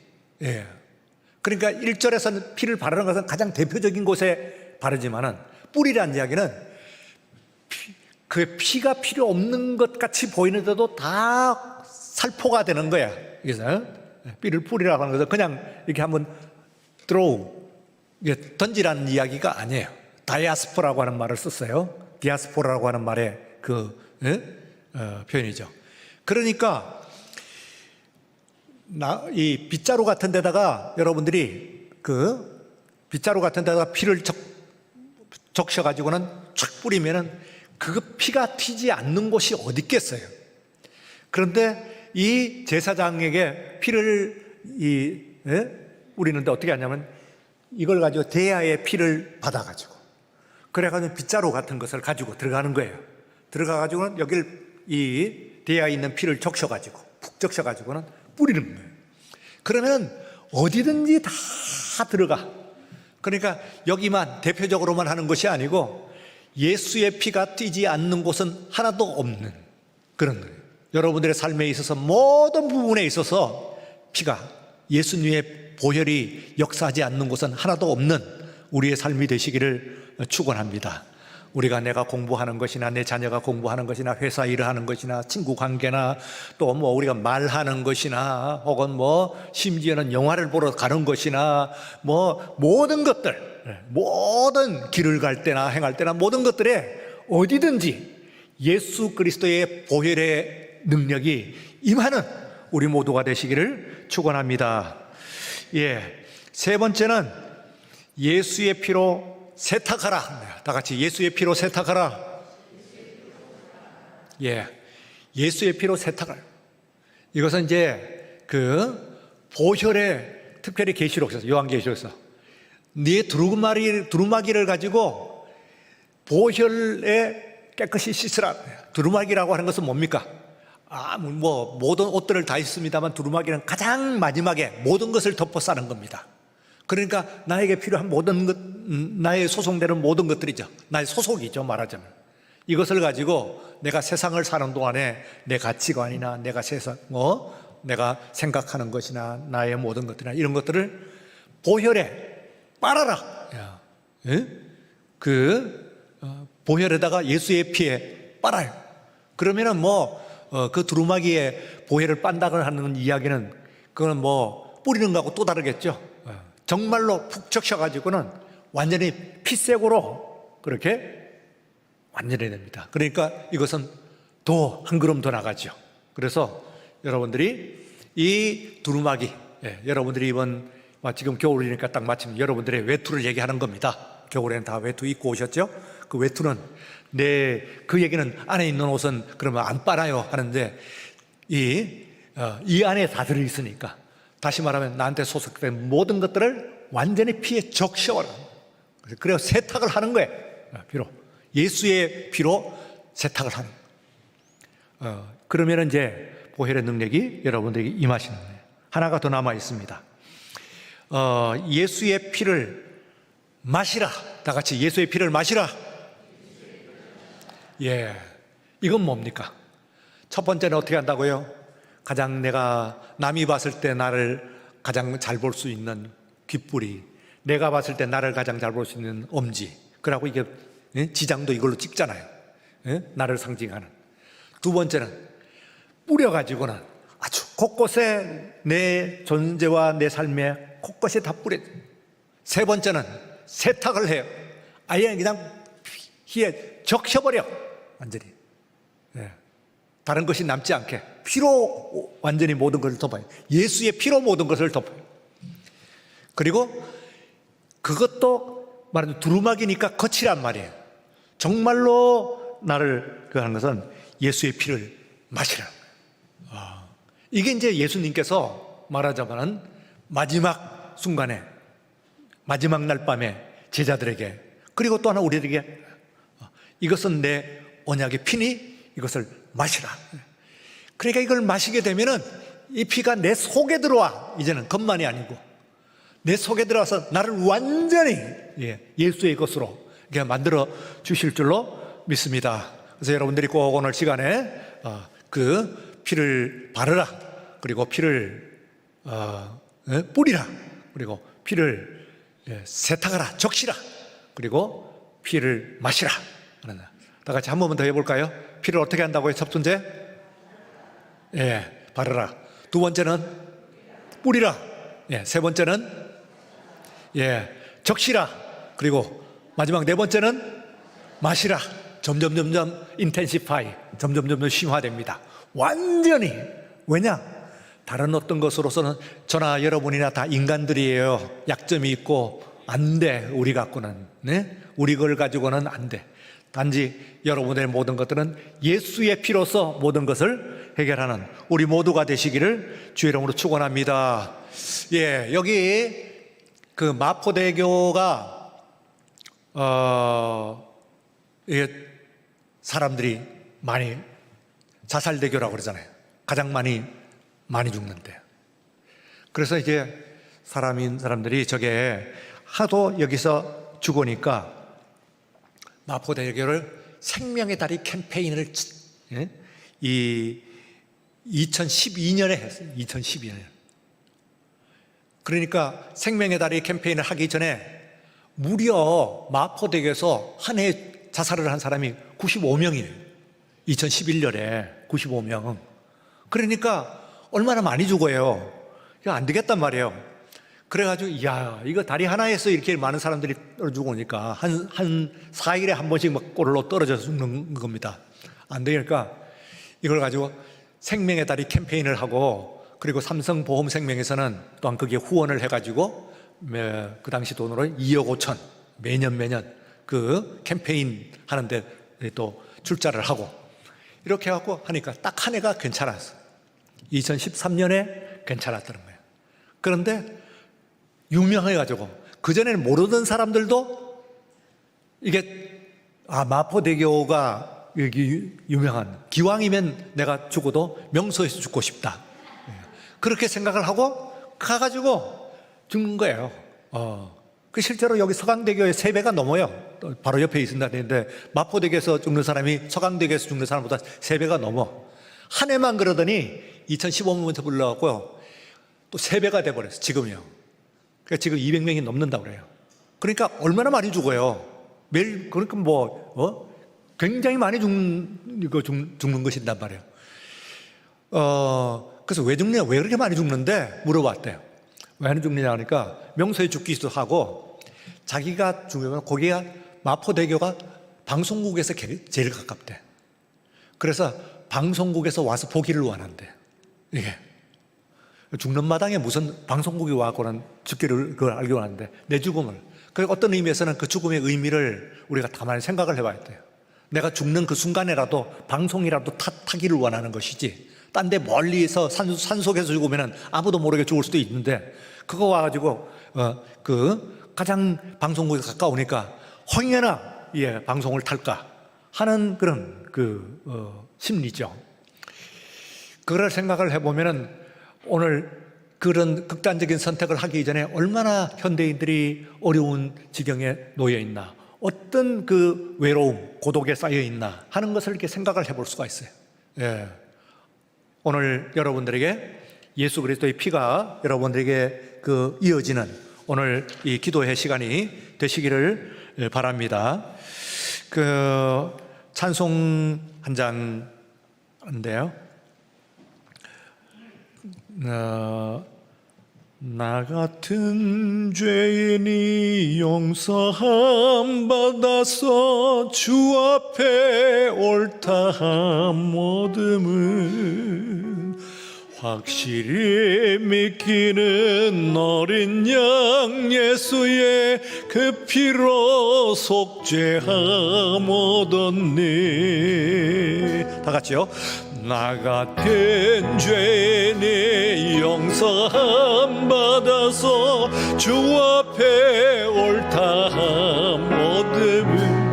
그러니까 1절에서는 피를 바르는 것은 가장 대표적인 곳에 바르지만은 뿌리라는 이야기는 그 피가 필요 없는 것 같이 보이는데도 다 살포가 되는 거야. 그래서 피를 뿌리라고 하는 것은 그냥 이렇게 한번 던지라는 이야기가 아니에요. 다이아스포라고 하는 말을 썼어요. 디아스포라고 하는 말의 그 표현이죠. 그러니까 이 빗자루 같은 데다가 여러분들이 그 빗자루 같은 데다가 피를 적셔가지고는 촥 뿌리면은 그 피가 튀지 않는 곳이 어디 있겠어요. 그런데 이 제사장에게 피를 뿌리는데 어떻게 하냐면 이걸 가지고 대야의 피를 받아가지고 그래가지고 빗자루 같은 것을 가지고 들어가는 거예요. 들어가가지고는 여길 이 대야에 있는 피를 적셔가지고 푹 적셔가지고는 뿌리는 거예요. 그러면 어디든지 다 들어가. 그러니까 여기만 대표적으로만 하는 것이 아니고 예수의 피가 튀지 않는 곳은 하나도 없는 그런 거예요. 여러분들의 삶에 있어서 모든 부분에 있어서 피가 예수님의 보혈이 역사하지 않는 곳은 하나도 없는 우리의 삶이 되시기를 축원합니다. 우리가 내가 공부하는 것이나 내 자녀가 공부하는 것이나 회사 일을 하는 것이나 친구 관계나 또 우리가 말하는 것이나 혹은 심지어는 영화를 보러 가는 것이나 모든 것들, 모든 길을 갈 때나 행할 때나 모든 것들에 어디든지 예수 그리스도의 보혈의 능력이 임하는 우리 모두가 되시기를 축원합니다. 세 번째는 예수의 피로 세탁하라. 다 같이 예수의 피로 세탁하라. 예수의 피로 세탁을. 이것은 이제 그 보혈의 특별히 계시록에서 요한계시록에서 네 두루마기를 가지고 보혈에 깨끗이 씻으라. 두루마기라고 하는 것은 뭡니까? 모든 옷들을 다 입습니다만 두루마기는 가장 마지막에 모든 것을 덮어 싸는 겁니다. 그러니까 나에게 필요한 모든 것, 나의 소속되는 모든 것들이죠. 나의 소속이죠, 말하자면. 이것을 가지고 내가 세상을 사는 동안에 내 가치관이나 내가 내가 생각하는 것이나 나의 모든 것들이나 이런 것들을 보혈에 빨아라. 보혈에다가 예수의 피에 빨아요. 그러면은 그 두루마기에 보혈을 빤다고 하는 이야기는 그건 뿌리는 거하고 또 다르겠죠. 정말로 푹 적셔가지고는 완전히 피색으로 그렇게 완전히 됩니다. 그러니까 이것은 더 한 걸음 더 나가죠. 그래서 여러분들이 이 두루마기, 여러분들이 이번 지금 겨울이니까 딱 마침 여러분들의 외투를 얘기하는 겁니다. 겨울에는 다 외투 입고 오셨죠? 그 외투는 그 얘기는 안에 있는 옷은 그러면 안 빨아요 하는데 이 안에 다 들어있으니까 다시 말하면 나한테 소속된 모든 것들을 완전히 피에 적셔라. 그래서 세탁을 하는 거예요. 피로. 예수의 피로 세탁을 하는 거예요. 그러면 이제 보혈의 능력이 여러분들에게 임하시는 거예요. 하나가 더 남아 있습니다. 예수의 피를 마시라. 다 같이 예수의 피를 마시라. 이건 뭡니까? 첫 번째는 어떻게 한다고요? 가장 내가 남이 봤을 때 나를 가장 잘 볼 수 있는 귓불이, 내가 봤을 때 나를 가장 잘 볼 수 있는 엄지. 그러고 이게 지장도 이걸로 찍잖아요. 나를 상징하는. 두 번째는 뿌려가지고는 아주 곳곳에 내 존재와 내 삶에 곳곳에 다 뿌려. 세 번째는 세탁을 해요. 아예 그냥 피에 적셔버려. 완전히. 다른 것이 남지 않게 피로 완전히 모든 것을 덮어요. 예수의 피로 모든 것을 덮어요. 그리고 그것도 말하자면 두루마기니까 거칠란 말이에요. 정말로 나를 하는 것은 예수의 피를 마시라. 이게 이제 예수님께서 말하자면 마지막 순간에, 마지막 날 밤에 제자들에게, 그리고 또 하나 우리에게, 이것은 내 언약의 피니 이것을 마시라. 그러니까 이걸 마시게 되면은 이 피가 내 속에 들어와. 이제는 겉만이 아니고 내 속에 들어와서 나를 완전히 예수의 것으로 만들어 주실 줄로 믿습니다. 그래서 여러분들이 꼭 오늘 시간에 그 피를 바르라, 그리고 피를 뿌리라, 그리고 피를 세탁하라, 적시라, 그리고 피를 마시라. 다 같이 한 번만 더 해볼까요? 피를 어떻게 한다고요? 첫 번째, 바르라. 두 번째는 뿌리라. 세 번째는 적시라. 그리고 마지막 네 번째는 마시라. 점점 인텐시파이, 점점 심화됩니다. 완전히. 왜냐? 다른 어떤 것으로서는 저나 여러분이나 다 인간들이에요. 약점이 있고 안 돼. 우리 갖고는, 우리 걸 가지고는 안 돼. 단지 여러분의 모든 것들은 예수의 피로서 모든 것을 해결하는 우리 모두가 되시기를 주의 이름으로 축원합니다. 여기 그 마포대교가 이게 사람들이 많이, 자살대교라고 그러잖아요. 가장 많이 죽는데. 그래서 이제 사람들이 저게 하도 여기서 죽으니까 마포대교를 생명의 다리 캠페인을 이 2012년에 했어요. 2012년. 그러니까 생명의 다리 캠페인을 하기 전에 무려 마포대교에서 한 해 자살을 한 사람이 95명이에요. 2011년에 95명. 그러니까 얼마나 많이 죽어요. 이거 안 되겠단 말이에요. 그래가지고 이거 다리 하나에서 이렇게 많은 사람들이 죽으니까 한 4일에 한 번씩 막 꼴로 떨어져서 죽는 겁니다. 안 되니까 이걸 가지고 생명의 다리 캠페인을 하고, 그리고 삼성보험생명에서는 또한 거기에 후원을 해가지고 그 당시 돈으로 2억 5천 매년 그 캠페인 하는데 또 출자를 하고, 이렇게 해갖고 하니까 딱 한 해가 괜찮았어. 2013년에 괜찮았다는 거예요. 그런데 유명해가지고 그전에는 모르던 사람들도 이게 마포대교가 여기 유명한, 기왕이면 내가 죽어도 명소에서 죽고 싶다, 그렇게 생각을 하고 가가지고 죽는 거예요. 그 실제로 여기 서강대교에 3배가 넘어요. 바로 옆에 있습니다. 근데 마포대교에서 죽는 사람이 서강대교에서 죽는 사람보다 3배가 넘어. 한 해만 그러더니 2015년부터 불러갖고요, 또 3배가 돼버렸어, 지금이요. 그러니까 지금 200명이 넘는다고 그래요. 그러니까 얼마나 많이 죽어요. 매일, 그러니까 굉장히 많이 죽는 것이란 말이에요. 그래서 왜 죽냐, 왜 그렇게 많이 죽는데 물어봤대요. 왜 안 죽느냐 하니까 명소에 죽기도 하고, 자기가 죽으면 거기가 마포대교가 방송국에서 제일 가깝대. 그래서 방송국에서 와서 보기를 원한대. 이게 죽는 마당에 무슨 방송국이 와서는 죽기를 그걸 알기 원하는데, 내 죽음을. 그리고 어떤 의미에서는 그 죽음의 의미를 우리가 가만히 생각을 해봐야 돼요. 내가 죽는 그 순간에라도 방송이라도 타기를 원하는 것이지, 딴 데 멀리서 산속에서 죽으면 아무도 모르게 죽을 수도 있는데, 그거 와가지고 그 가장 방송국에 가까우니까 황해나 방송을 탈까 하는 그런 심리죠. 그걸 생각을 해보면은 오늘 그런 극단적인 선택을 하기 전에 얼마나 현대인들이 어려운 지경에 놓여 있나, 어떤 그 외로움, 고독에 쌓여 있나 하는 것을 이렇게 생각을 해볼 수가 있어요. 오늘 여러분들에게 예수 그리스도의 피가 여러분들에게 이어지는 오늘 이 기도의 시간이 되시기를 바랍니다. 찬송 한 장인데요. 나 같은 죄인이 용서함 받아서 주 앞에 옳다함 얻음은 확실히 믿기는 어린 양 예수의 그 피로 속죄함 얻었네. 다 같이요. 나 같은 죄인이 용서함 받아서 주 앞에 옳다함 얻음은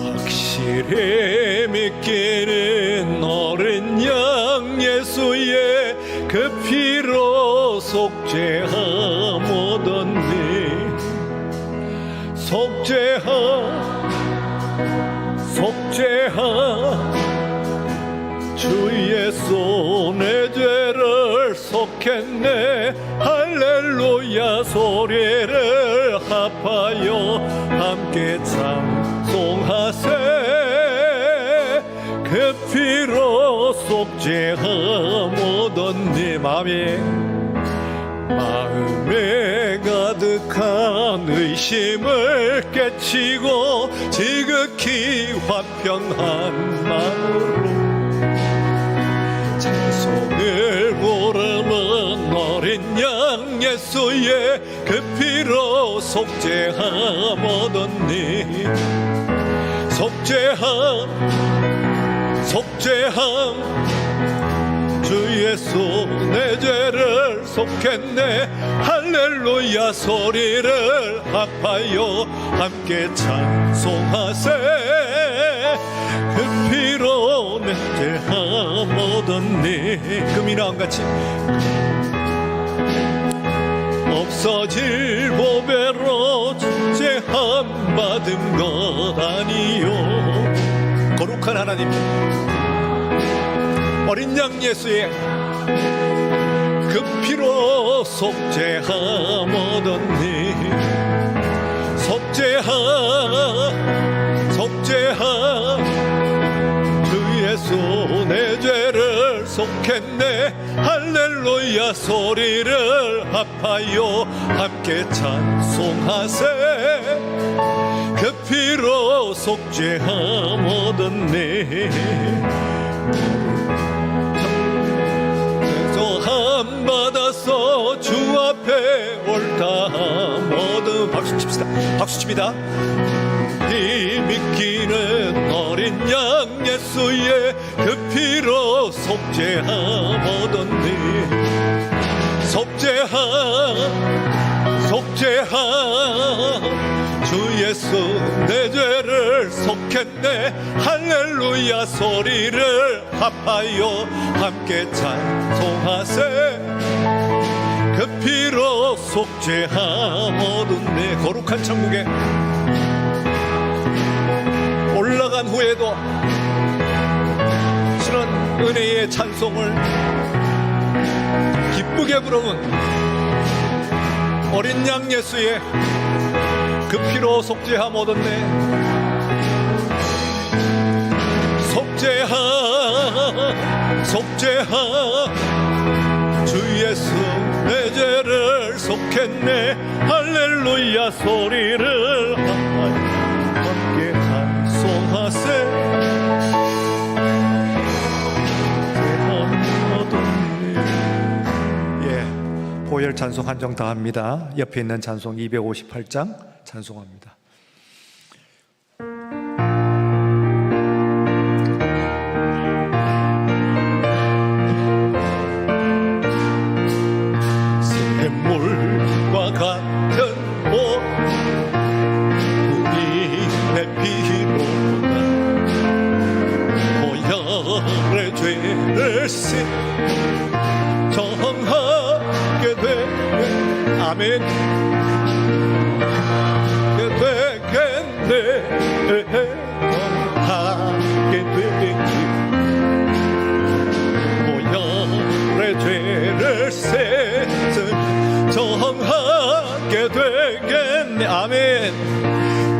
확실히 믿기는 어린 양 예수의 그 피로 속죄함 얻었네. 속죄함 주의 손에 죄를 속했네. 할렐루야 소리를 합하여 함께 찬송하세. 그 피로 속죄함 얻었네. 마음에 가득한 의심을 깨치고 지극히 화평한 마음으로 찬송을 부르는 어린 양 예수의 그 피로 속죄함 얻었니. 속죄함 주의 손에 죄를 속했네. 할렐루야 소리를 합하여 함께 찬송하세. 그 피로 내 죄함 얻었네. 금이나 한같이 없어질 보배로 죄함 받은 것 아니요. 거룩한 하나님, 어린 양 예수의 그 피로 속죄함 얻었니. 속죄함 주의 손에 죄를 속했네. 할렐루야 소리를 합하여 함께 찬송하세. 그 피로 속죄함 얻었네. 용서함 받아서 주 앞에 옳다함 얻음. 박수 칩시다. 박수 칩니다. 이 믿기는 어린 양 예수의 그 피로 속죄함 얻었니. 속죄함 주의 손에 죄를 속했네. 할렐루야 소리를 합하여 함께 찬송하세. 그 피로 속죄함 얻었네. 거룩한 천국에 올라간 후에도 신은 은혜의 찬송을 기쁘게 부르는 어린 양 예수의 그 피로 속죄함 얻었네. 속죄함 주의 손에 죄를 속했네. 할렐루야 소리를 함께 찬송하세. 보혈 찬송 한정 다 합니다. 옆에 있는 찬송 258장 찬송합니다. 샘물과 같은 옷 주님의 피로 보혈의 죄를 정하게 되 아멘 되겠네. 하게 되겠지. 보혈의 죄를 세서 정하게 되겠네. 아멘.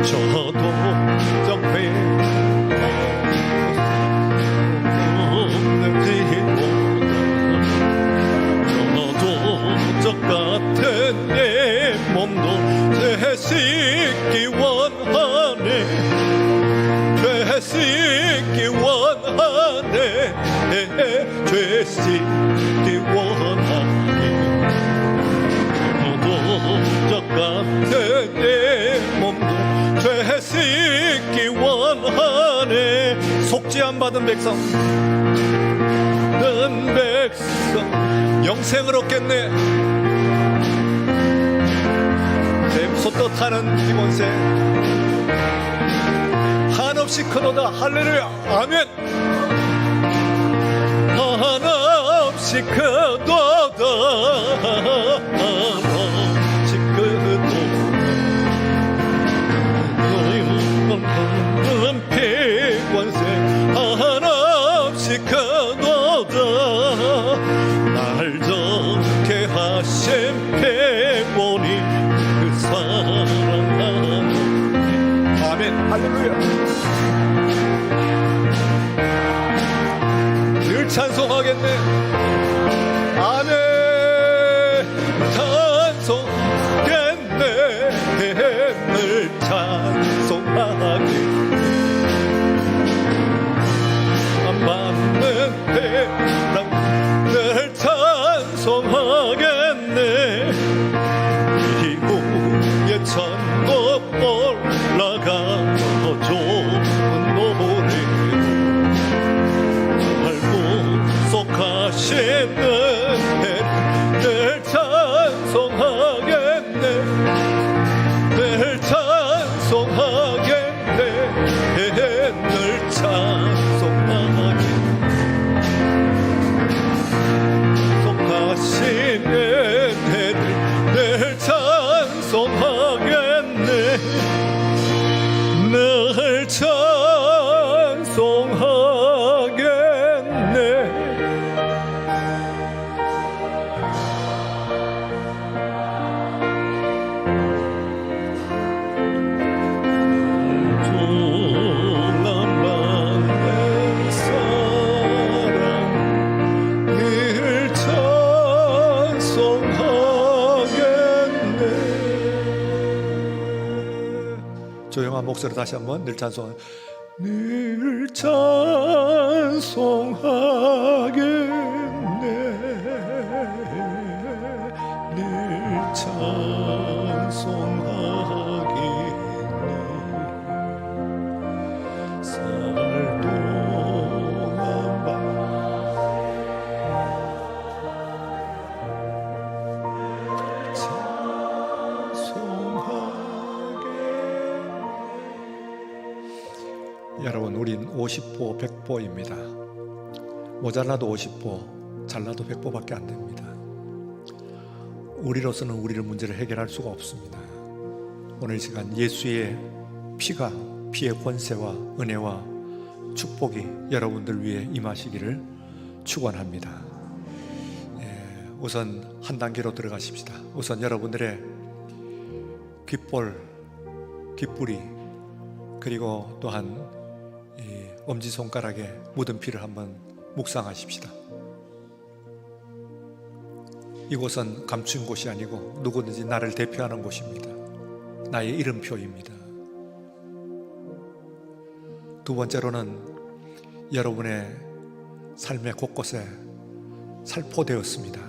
저도 정회 없는지 죄 씻기 원하니 도적 같은 내 몸도 죄 씻기 원하네. 속죄 안 받은 백성, 는 백성 영생을 얻겠네. 뱀소 떳하는 기본세 한없이 크도다. 할렐루야 아멘. 한없이 크도다. 한없이 크도다. 너희는 피권세 한없이 크도다. 날 좋게 하신 피권이 그 사랑하는 아멘 할렐루야. 늘 찬송하겠네. 아멘 찬송하겠네. 늘 찬송하겠네. 안 받는 대답 늘 찬송하겠네. 이후에 천국 올라가 더 좋은 노래 알고 속하시는 늘 찬송하겠네. 늘 찬송하겠네. 늘 찬송하겠네. 속하시는 늘 찬송하겠네. 늘 찬송하겠네. 종암만의 사랑 늘 찬송하겠네. 조용한 목소리 다시 한번 늘 찬송. 늘 찬송하겠네. 늘 찬송하겠네. 살동안 여러분, 우린 50보 100보입니다. 모자라도 50보, 잘라도 100보밖에 안 됩니다. 우리로서는 우리의 문제를 해결할 수가 없습니다. 오늘 이 시간 예수의 피가, 피의 권세와 은혜와 축복이 여러분들 위해 임하시기를 축원합니다. 우선 한 단계로 들어가십시다. 우선 여러분들의 귓볼, 귓불이, 그리고 또한 엄지손가락에 묻은 피를 한번 묵상하십시다. 이곳은 감춘 곳이 아니고 누구든지 나를 대표하는 곳입니다. 나의 이름표입니다. 두 번째로는 여러분의 삶의 곳곳에 살포되었습니다.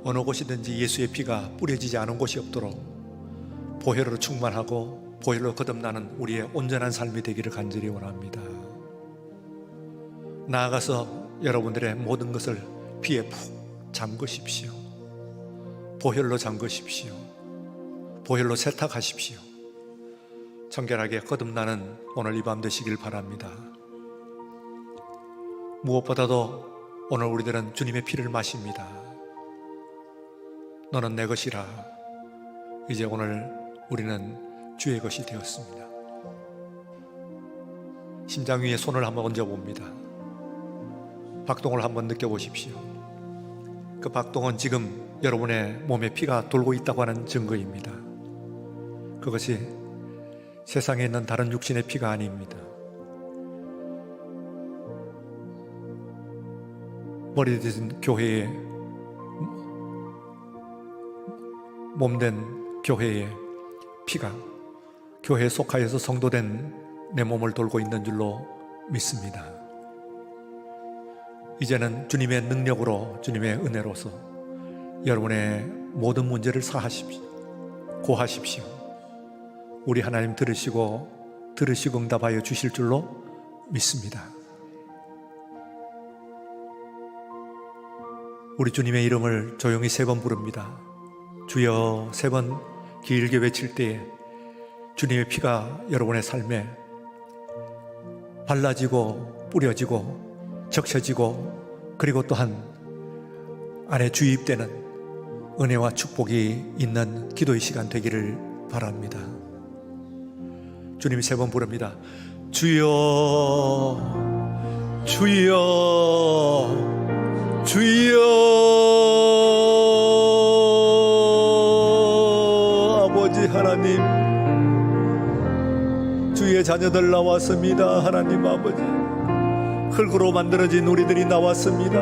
어느 곳이든지 예수의 피가 뿌려지지 않은 곳이 없도록 보혈로 충만하고 보혈로 거듭나는 우리의 온전한 삶이 되기를 간절히 원합니다. 나아가서 여러분들의 모든 것을 피에 푹 잠그십시오. 보혈로 잠그십시오. 보혈로 세탁하십시오. 청결하게 거듭나는 오늘 이 밤 되시길 바랍니다. 무엇보다도 오늘 우리들은 주님의 피를 마십니다. 너는 내 것이라. 이제 오늘 우리는 주의 것이 되었습니다. 심장 위에 손을 한번 얹어봅니다. 박동을 한번 느껴보십시오. 그 박동은 지금 여러분의 몸에 피가 돌고 있다고 하는 증거입니다. 그것이 세상에 있는 다른 육신의 피가 아닙니다. 머리 대신 교회의 몸된 교회의 피가 교회에 속하여서 성도된 내 몸을 돌고 있는 줄로 믿습니다. 이제는 주님의 능력으로, 주님의 은혜로서 여러분의 모든 문제를 사하십시오. 고하십시오. 우리 하나님 들으시고 응답하여 주실 줄로 믿습니다. 우리 주님의 이름을 조용히 3번 부릅니다. 주여 3번 길게 외칠 때에 주님의 피가 여러분의 삶에 발라지고 뿌려지고 적셔지고, 그리고 또한 안에 주입되는 은혜와 축복이 있는 기도의 시간 되기를 바랍니다. 주님이 3번 부릅니다. 주여, 주여, 주여. 아버지 하나님, 주의 자녀들 나왔습니다. 하나님 아버지, 흙으로 만들어진 우리들이 나왔습니다.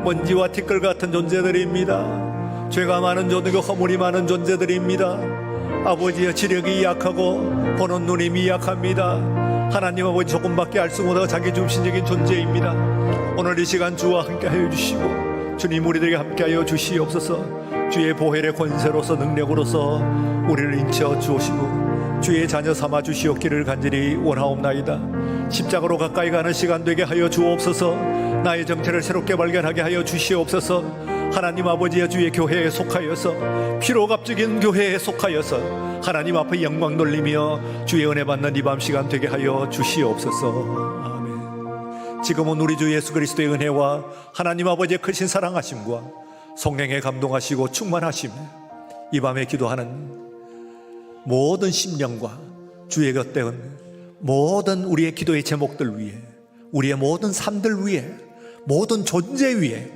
먼지와 티끌 같은 존재들입니다. 죄가 많은 존재고 허물이 많은 존재들입니다. 아버지의 지력이 약하고 보는 눈이 미약합니다. 하나님 아버지, 조금밖에 알 수 못하고 자기 중심적인 존재입니다. 오늘 이 시간 주와 함께하여 주시고, 주님 우리들에게 함께하여 주시옵소서. 주의 보혈의 권세로서, 능력으로서 우리를 인쳐 주시고 주의 자녀 삼아 주시옵기를 간절히 원하옵나이다. 십자가로 가까이 가는 시간 되게 하여 주옵소서. 나의 정체를 새롭게 발견하게 하여 주시옵소서. 하나님 아버지의 주의 교회에 속하여서, 피로 값죽인 교회에 속하여서 하나님 앞에 영광 돌리며 주의 은혜 받는 이 밤 시간 되게 하여 주시옵소서. 아멘. 지금은 우리 주 예수 그리스도의 은혜와 하나님 아버지의 크신 사랑하심과 성령의 감동하시고 충만하심, 이 밤에 기도하는 모든 심령과 주의 곁에 온 모든 우리의 기도의 제목들 위에, 우리의 모든 삶들 위에, 모든 존재 위에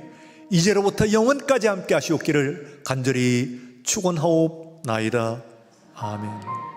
이제로부터 영원까지 함께 하시옵기를 간절히 축원하옵나이다. 아멘.